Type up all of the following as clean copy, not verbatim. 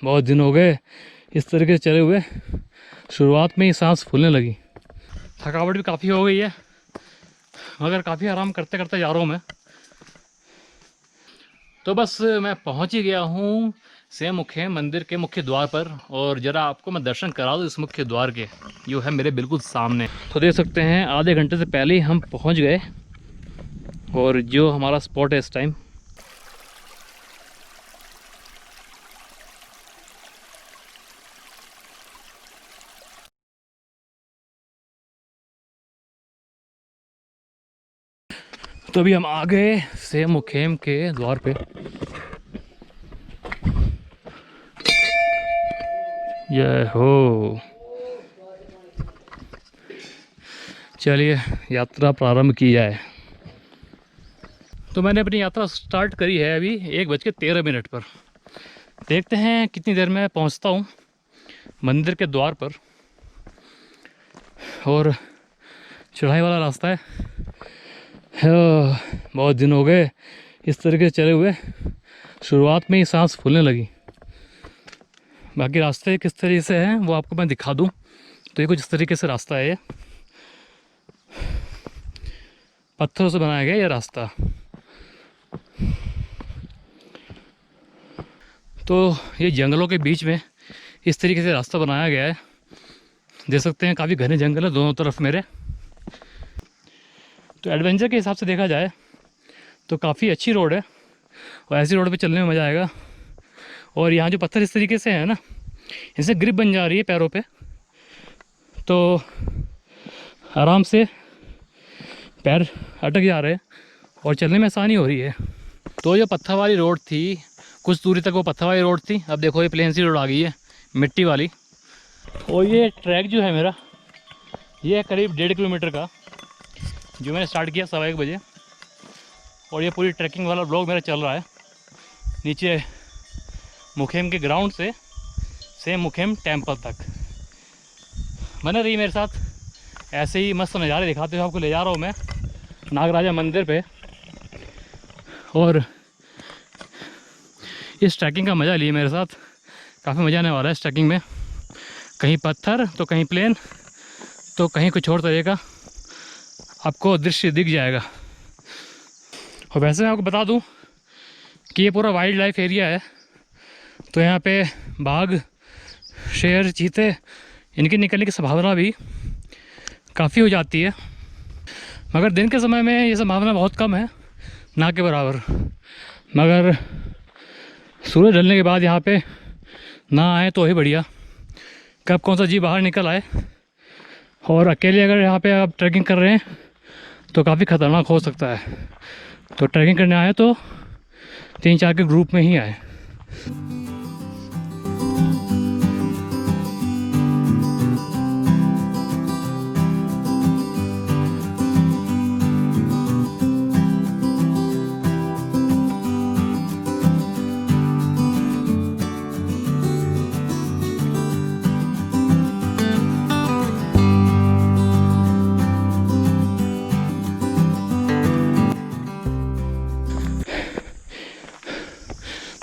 बहुत दिन हो गए इस तरीके से चले हुए। शुरुआत में ही सांस फूलने लगी, थकावट भी काफ़ी हो गई है, मगर काफ़ी आराम करते करते जा रहा हूँ मैं। तो बस मैं पहुँच ही गया हूँ सेमुखेम मंदिर के मुख्य द्वार पर, और ज़रा आपको मैं दर्शन करा दूँ इस मुख्य द्वार के, जो है मेरे बिल्कुल सामने। तो देख सकते हैं आधे घंटे से पहले ही हम पहुँच गए, और जो हमारा स्पॉट है इस टाइम। तो अभी हम आ गए सेमुखेम के द्वार पे। जय हो। चलिए यात्रा प्रारंभ की जाए। तो मैंने अपनी यात्रा स्टार्ट करी है अभी 1:13 पर। देखते हैं कितनी देर में पहुंचता हूं मंदिर के द्वार पर। और चढ़ाई वाला रास्ता है, बहुत दिन हो गए इस तरीके से चले हुए। शुरुआत में ही सांस फूलने लगी। बाकी रास्ते किस तरीके से हैं वो आपको मैं दिखा दूं। तो ये कुछ इस तरीके से रास्ता है, ये पत्थरों से बनाया गया ये रास्ता। तो ये जंगलों के बीच में इस तरीके से रास्ता बनाया गया है। देख सकते हैं काफ़ी घने जंगल है दोनों तरफ मेरे। तो एडवेंचर के हिसाब से देखा जाए तो काफ़ी अच्छी रोड है, और ऐसी रोड पे चलने में मज़ा आएगा। और यहाँ जो पत्थर इस तरीके से है ना, इनसे ग्रिप बन जा रही है पैरों पे, तो आराम से पैर अटक जा रहे हैं और चलने में आसानी हो रही है। तो ये पत्थर वाली रोड थी, कुछ दूरी तक वो पत्थर वाली रोड थी। अब देखो ये प्लेन सी रोड आ गई है, मिट्टी वाली। और ये ट्रैक जो है मेरा, ये है करीब 1.5 किलोमीटर का, जो मैंने स्टार्ट किया 1:15 बजे। और ये पूरी ट्रैकिंग वाला ब्लॉग मेरा चल रहा है नीचे मुखेम के ग्राउंड से सेमुखेम टेम्पल तक। बने रही मेरे साथ, ऐसे ही मस्त नज़ारे दिखाते हुए आपको ले जा रहा हूँ मैं नागराजा मंदिर पे। और इस ट्रैकिंग का मज़ा लिए मेरे साथ, काफ़ी मज़ा आने वाला है इस ट्रैकिंग में। कहीं पत्थर तो कहीं प्लेन तो कहीं कुछ और तरह का आपको दृश्य दिख जाएगा। और वैसे मैं आपको बता दूं कि ये पूरा वाइल्ड लाइफ एरिया है, तो यहाँ पे बाघ, शेर, चीते, इनके निकलने की संभावना भी काफ़ी हो जाती है। मगर दिन के समय में ये संभावना बहुत कम है, ना के बराबर। मगर सूरज ढलने के बाद यहाँ पे ना आए तो ही बढ़िया, कब कौन सा जीव बाहर निकल आए। और अकेले अगर यहाँ पे आप ट्रैकिंग कर रहे हैं तो काफ़ी ख़तरनाक हो सकता है। तो ट्रैकिंग करने आए तो 3-4 के ग्रुप में ही आए।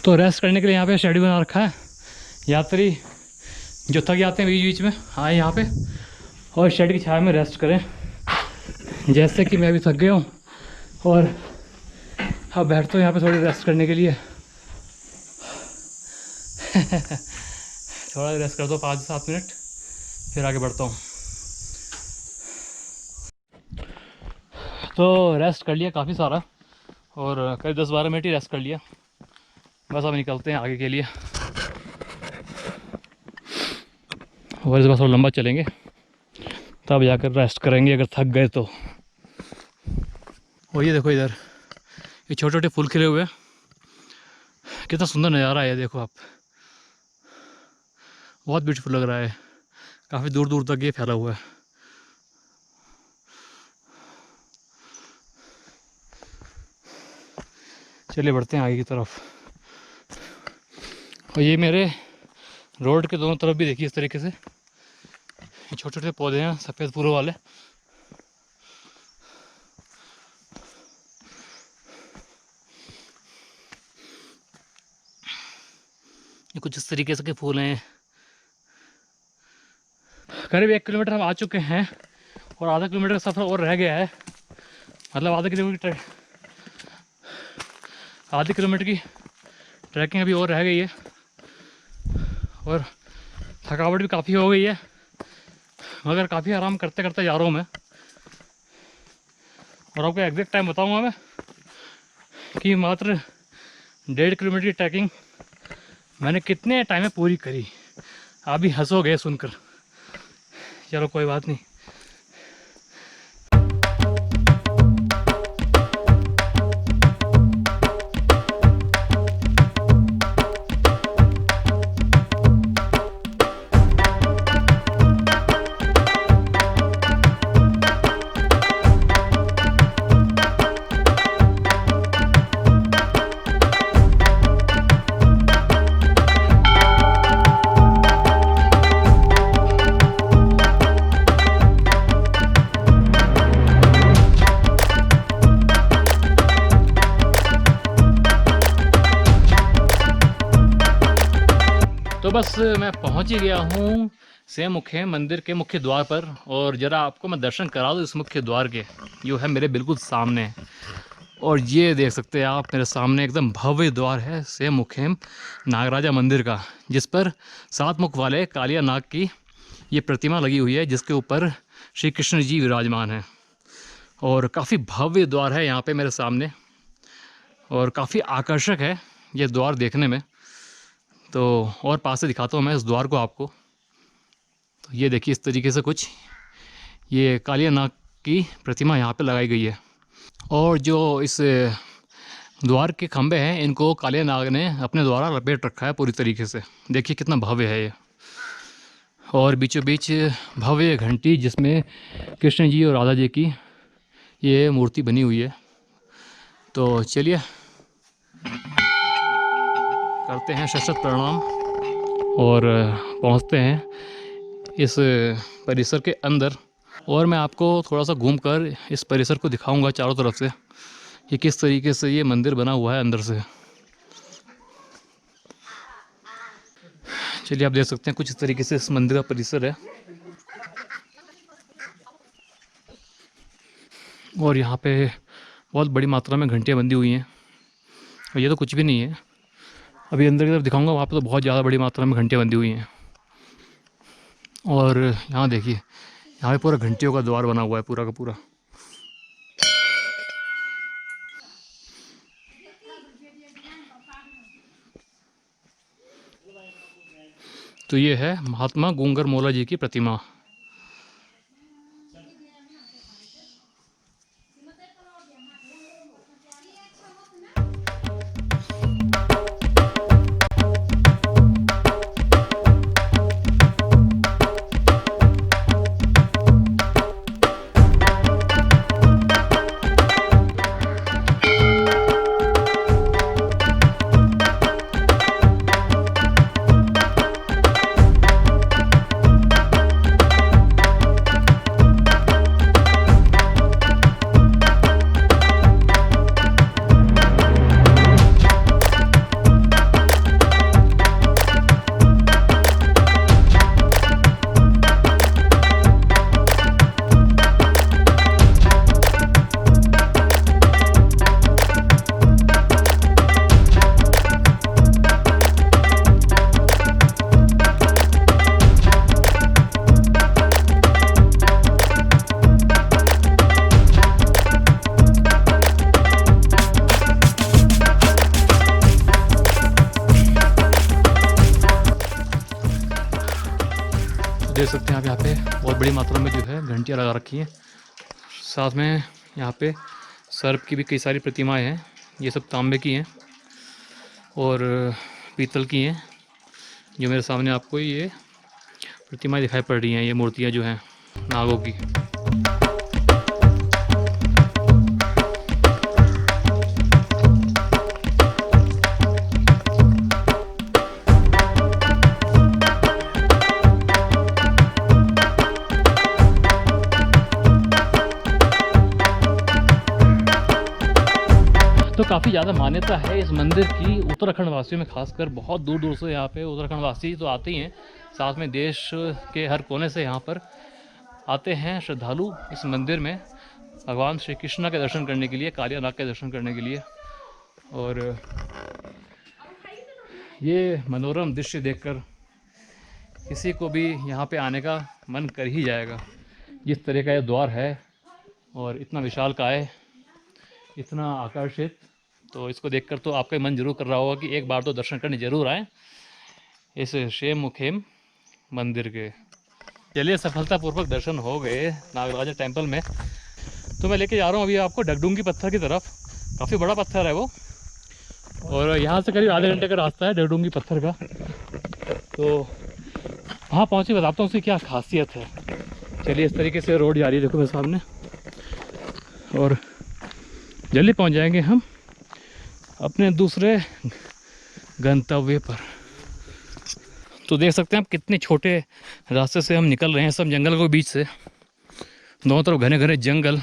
तो रेस्ट करने के लिए यहाँ पे शेड्यूल बना रखा है। यात्री जो थक जाते हैं बीच बीच में आए यहाँ पे और शेड की छाया में रेस्ट करें, जैसे कि मैं भी थक गया हूँ। और अब बैठता हूँ यहाँ पे थोड़ी रेस्ट करने के लिए। थोड़ा रेस्ट करता हूँ 5-7 मिनट, फिर आगे बढ़ता हूँ। तो रेस्ट कर लिया काफ़ी सारा, और करीब 10-12 मिनट ही रेस्ट कर लिया। बस अब निकलते हैं आगे के लिए, और इस बस और लंबा चलेंगे तब जाकर रेस्ट करेंगे अगर थक गए तो। और ये देखो इधर ये छोटे छोटे फूल खिले हुए हैं, कितना सुंदर नज़ारा है, देखो आप, बहुत ब्यूटीफुल लग रहा है। काफ़ी दूर दूर तक ये फैला हुआ है। चलिए बढ़ते हैं आगे की तरफ। और ये मेरे रोड के दोनों तरफ भी देखिए इस तरीके से ये छोटे छोटे पौधे हैं सफ़ेद फूलों वाले। ये कुछ इस तरीके से के फूल हैं। करीब 1 किलोमीटर हम आ चुके हैं और आधा किलोमीटर का सफ़र और रह गया है। मतलब आधे किलोमीटर की ट्रैकिंग अभी और रह गई है और थकावट भी काफ़ी हो गई है, मगर काफ़ी आराम करते करते जा रहा हूँ मैं। और आपको एग्जैक्ट टाइम बताऊँगा मैं कि मात्र 1.5 किलोमीटर की ट्रैकिंग मैंने कितने टाइम में पूरी करी। आप भी हंसोगे सुनकर, चलो कोई बात नहीं। तो बस मैं पहुंच ही गया हूँ सेमुखे मंदिर के मुख्य द्वार पर। और ज़रा आपको मैं दर्शन करा दूँ इस मुख्य द्वार के, जो है मेरे बिल्कुल सामने। और ये देख सकते हैं आप मेरे सामने एकदम भव्य द्वार है सेमुखेम नागराजा मंदिर का, जिस पर 7 मुख वाले कालिया नाग की ये प्रतिमा लगी हुई है, जिसके ऊपर श्री कृष्ण जी विराजमान हैं। और काफ़ी भव्य द्वार है यहाँ पे मेरे सामने और काफ़ी आकर्षक है ये द्वार देखने में। तो और पास से दिखाता हूँ मैं इस द्वार को आपको। तो ये देखिए इस तरीके से कुछ ये कालिया नाग की प्रतिमा यहाँ पे लगाई गई है। और जो इस द्वार के खंभे हैं इनको कालिया नाग ने अपने द्वारा लपेट रखा है पूरी तरीके से। देखिए कितना भव्य है ये। और बीचों बीच भव्य घंटी जिसमें कृष्ण जी और राधा जी की ये मूर्ति बनी हुई है। तो चलिए करते हैं शत प्रणाम और पहुंचते हैं इस परिसर के अंदर। और मैं आपको थोड़ा सा घूमकर इस परिसर को दिखाऊंगा चारों तरफ से कि किस तरीके से ये मंदिर बना हुआ है अंदर से। चलिए आप देख सकते हैं कुछ इस तरीके से इस मंदिर का परिसर है। और यहाँ पे बहुत बड़ी मात्रा में घंटियाँ बंधी हुई हैं। और ये तो कुछ भी नहीं है, अभी अंदर की तरफ दिखाऊंगा, वहाँ पे तो बहुत ज़्यादा बड़ी मात्रा में घंटियाँ बंधी हुई हैं। और यहाँ देखिए यहाँ पे पूरा घंटियों का द्वार बना हुआ है पूरा का पूरा। तो ये है महात्मा गूंगर मोला जी की प्रतिमा। देख सकते हैं आप यहाँ पे बहुत बड़ी मात्रा में जो है घंटियाँ लगा रखी हैं। साथ में यहाँ पे सर्प की भी कई सारी प्रतिमाएं हैं। ये सब तांबे की हैं और पीतल की हैं। जो मेरे सामने आपको ये प्रतिमाएं दिखाई पड़ रही हैं, ये मूर्तियाँ जो हैं नागों की। तो काफ़ी ज़्यादा मान्यता है इस मंदिर की उत्तराखंड वासियों में, खासकर बहुत दूर दूर से यहाँ पे उत्तराखंड वासी तो आते ही हैं, साथ में देश के हर कोने से यहाँ पर आते हैं श्रद्धालु इस मंदिर में भगवान श्री कृष्ण के दर्शन करने के लिए, कालिया नाग के दर्शन करने के लिए। और ये मनोरम दृश्य देखकर किसी को भी यहाँ पे आने का मन कर ही जाएगा। जिस तरह का ये द्वार है और इतना विशालकाय, इतना आकर्षित, तो इसको देखकर तो आपका मन जरूर कर रहा होगा कि एक बार तो दर्शन करने जरूर आए इस शेम मुखेम मंदिर के। चलिए, सफलतापूर्वक दर्शन हो गए नागराजा टेम्पल में। तो मैं लेके जा रहा हूँ अभी आपको डगडुंगी पत्थर की तरफ। काफ़ी बड़ा पत्थर है वो, और यहाँ से करीब आधे घंटे का रास्ता है डगडुंगी पत्थर का। तो वहाँ पहुँचे बताता हूँ उसकी क्या खासियत है। चलिए, इस तरीके से रोड जा रही है, देखो मेरे सामने, और जल्दी पहुँच जाएंगे हम अपने दूसरे गंतव्य पर। तो देख सकते हैं आप कितने छोटे रास्ते से हम निकल रहे हैं, सब जंगल के बीच से, दोनों तरफ घने घने जंगल।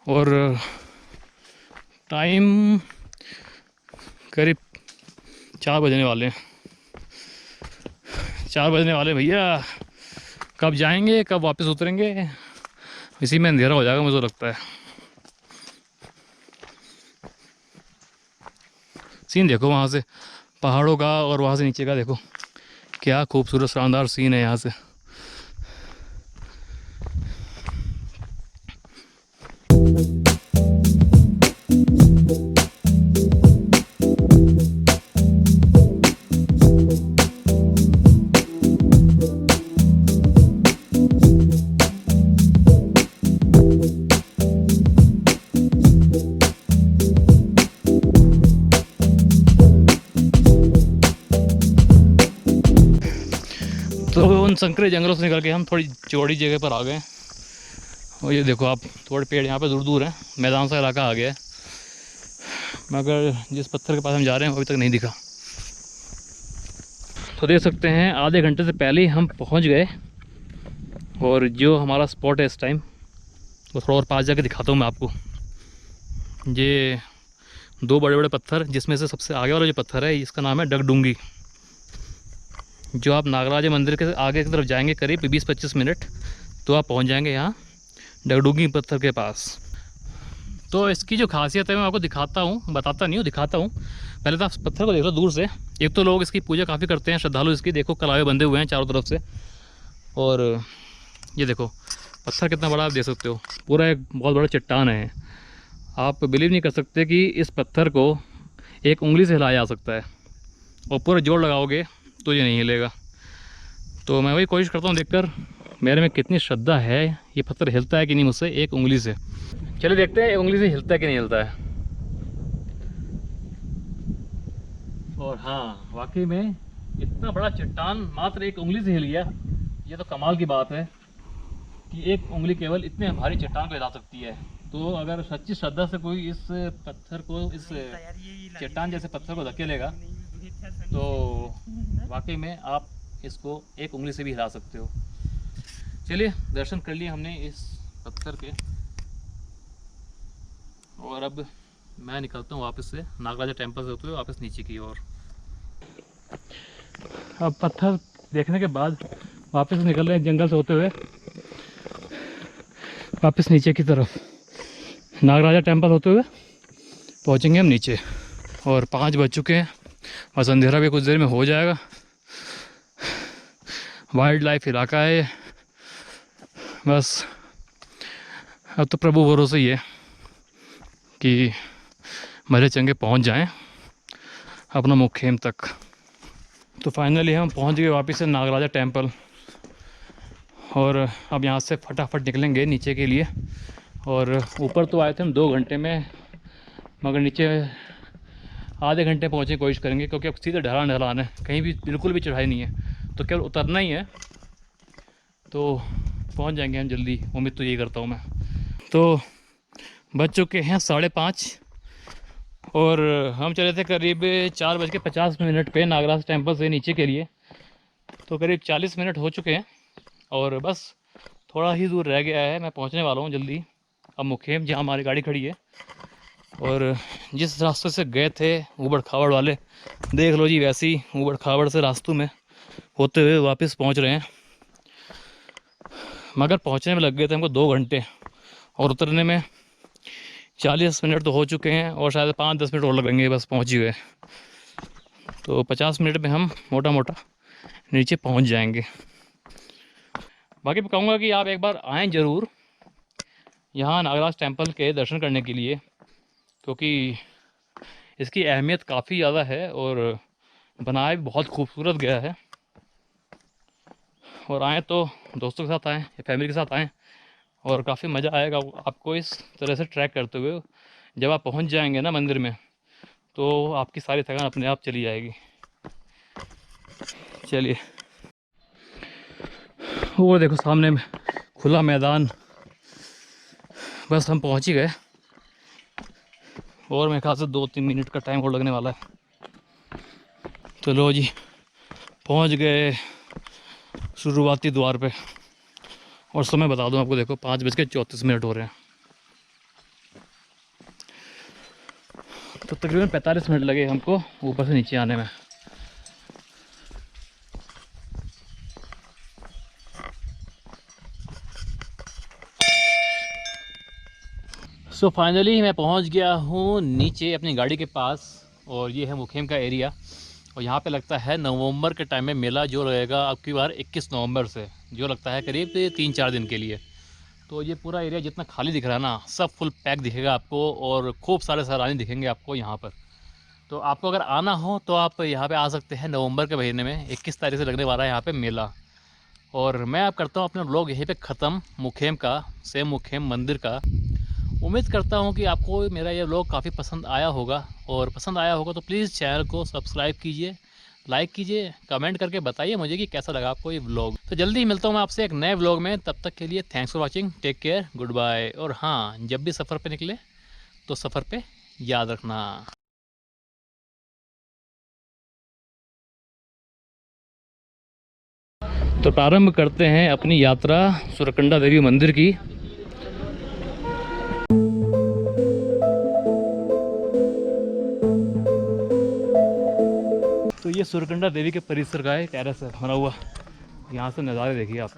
और टाइम करीब 4 बजने वाले हैं। 4 बजने वाले भैया, कब जाएंगे कब वापस उतरेंगे, इसी में अंधेरा हो जाएगा मुझे लगता है। सीन देखो वहाँ से पहाड़ों का, और वहाँ से नीचे का देखो, क्या खूबसूरत शानदार सीन है यहाँ से। तो उन संकरे जंगलों से निकल के हम थोड़ी चौड़ी जगह पर आ गए। और ये देखो आप, थोड़े पेड़ यहाँ पे दूर दूर हैं, मैदान सा इलाका आ गया है, मगर जिस पत्थर के पास हम जा रहे हैं वो अभी तक नहीं दिखा। तो देख सकते हैं आधे घंटे से पहले ही हम पहुँच गए, और जो हमारा स्पॉट है इस टाइम वो थोड़ा और पास जाके दिखाता हूँ मैं आपको। ये 2 बड़े बड़े पत्थर, जिसमें से सबसे आगे वाला जो पत्थर है इसका नाम है डगडुंगी। जो आप नागराजा मंदिर के आगे की तरफ जाएंगे करीब 20-25 मिनट, तो आप पहुंच जाएंगे यहाँ डगडुंगी पत्थर के पास। तो इसकी जो खासियत है मैं आपको दिखाता हूँ, बताता नहीं हूँ, दिखाता हूँ। पहले तो आप पत्थर को देख लो दूर से। एक तो लोग इसकी पूजा काफ़ी करते हैं, श्रद्धालु इसकी, देखो कलावे बंधे हुए हैं चारों तरफ से। और ये देखो पत्थर कितना बड़ा आप देख सकते हो, पूरा एक बहुत बड़ा चट्टान है। आप बिलीव नहीं कर सकते कि इस पत्थर को एक उंगली से हिलाया जा सकता है, और पूरा जोर लगाओगे तो ये नहीं हिलेगा। तो मैं वही कोशिश करता हूँ देखकर मेरे में कितनी श्रद्धा है, ये पत्थर हिलता है कि नहीं मुझसे एक उंगली से। चलिए देखते हैं एक उंगली से हिलता है कि नहीं हिलता है। और हाँ, वाकई में इतना बड़ा चट्टान मात्र एक उंगली से हिल गया। ये तो कमाल की बात है कि एक उंगली केवल इतने भारी चट्टान को हिला सकती है। तो अगर सच्ची श्रद्धा से कोई इस पत्थर को, इस चट्टान जैसे पत्थर को धकेलेगा, तो वाकई में आप इसको एक उंगली से भी हिला सकते हो। चलिए, दर्शन कर लिए हमने इस पत्थर के, और अब मैं निकलता हूँ वापस से नागराजा टेम्पल से होते हुए वापस नीचे की ओर। अब पत्थर देखने के बाद वापस निकल रहे हैं जंगल से होते हुए वापस नीचे की तरफ। नागराजा टेम्पल होते हुए पहुँचेंगे हम नीचे, और 5 बज चुके हैं, बस अंधेरा भी कुछ देर में हो जाएगा। वाइल्ड लाइफ इलाका है, बस अब तो प्रभु भरोसे ही है कि मरे चंगे पहुंच जाएं अपना मुखेम तक। तो फाइनली हम पहुंच गए वापस से नागराजा टेम्पल, और अब यहाँ से फटाफट निकलेंगे नीचे के लिए। और ऊपर तो आए थे हम 2 घंटे में, मगर नीचे आधे घंटे पहुँचने की कोशिश करेंगे, क्योंकि अब सीधे ढलान है, कहीं भी बिल्कुल भी चढ़ाई नहीं है, तो केवल उतरना ही है। तो पहुँच जाएंगे हम जल्दी, उम्मीद तो यही करता हूँ मैं। तो बज चुके हैं 5:30, और हम चले थे करीब 4:50 पे नागराज टेम्पल से नीचे के लिए। तो करीब 40 मिनट हो चुके हैं, और बस थोड़ा ही दूर रह गया है, मैं पहुंचने वाला हूं जल्दी अब मुखेम, जहां हमारी गाड़ी खड़ी है। और जिस रास्ते से गए थे ऊबड़ खाबड़ वाले, देख लो जी वैसे ही ऊबड़ खाबड़ से रास्तों में होते हुए वापस पहुंच रहे हैं। मगर पहुंचने में लग गए थे हमको 2 घंटे और उतरने में 40 मिनट तो हो चुके हैं और शायद 5-10 मिनट और लगेंगे, बस पहुंच ही गए। तो 50 मिनट में हम मोटा मोटा नीचे पहुंच जाएंगे। बाकी मैं कहूँगा कि आप एक बार आएँ ज़रूर यहाँ नागराज टेम्पल के दर्शन करने के लिए, क्योंकि इसकी अहमियत काफ़ी ज़्यादा है और बनाया भी बहुत खूबसूरत गया है। और आएँ तो दोस्तों के साथ आएँ या फैमिली के साथ आएँ और काफ़ी मज़ा आएगा आपको इस तरह से ट्रैक करते हुए। जब आप पहुँच जाएंगे ना मंदिर में तो आपकी सारी थकान अपने आप चली जाएगी। चलिए, वो देखो सामने में खुला मैदान, बस हम पहुँच ही गए और मेरे ख्याल से 2-3 मिनट का टाइम और लगने वाला है। तो लो जी पहुँच गए शुरुआती द्वार पे। और समय बता दूं आपको, देखो 5:34 हो रहे हैं। तो तकरीबन 45 मिनट लगे हमको ऊपर से नीचे आने में। सो फाइनली मैं पहुंच गया हूं नीचे अपनी गाड़ी के पास और ये है मुखेम का एरिया। और यहाँ पे लगता है नवंबर के टाइम में मेला जो रहेगा आपकी बार 21 नवंबर से, जो लगता है करीब 3-4 दिन के लिए। तो ये पूरा एरिया जितना खाली दिख रहा है ना, सब फुल पैक दिखेगा आपको और खूब सारे सैलानी दिखेंगे आपको यहाँ पर। तो आपको अगर आना हो तो आप यहाँ पे आ सकते हैं। नवंबर के महीने में 21 तारीख से लगने वाला है यहाँ पे मेला। और मैं अब करता हूँ अपना व्लॉग यहीं पे ख़त्म, मुखेम का, सेम मुखेम मंदिर का। उम्मीद करता हूँ कि आपको मेरा ये व्लॉग काफ़ी पसंद आया होगा, और पसंद आया होगा तो प्लीज़ चैनल को सब्सक्राइब कीजिए, लाइक कीजिए, कमेंट करके बताइए मुझे कि कैसा लगा आपको ये व्लॉग। तो जल्दी ही मिलता हूँ मैं आपसे एक नए व्लॉग में, तब तक के लिए thanks for watching, take care, goodbye. और हाँ, जब भी सफ़र पे निकले तो सफ़र पे याद रखना। तो प्रारंभ करते हैं अपनी यात्रा सुरकंडा देवी मंदिर की। तो ये सुरकंडा देवी के परिसर का एक टेरेस है बना हुआ, यहाँ से नज़ारे देखिए आप।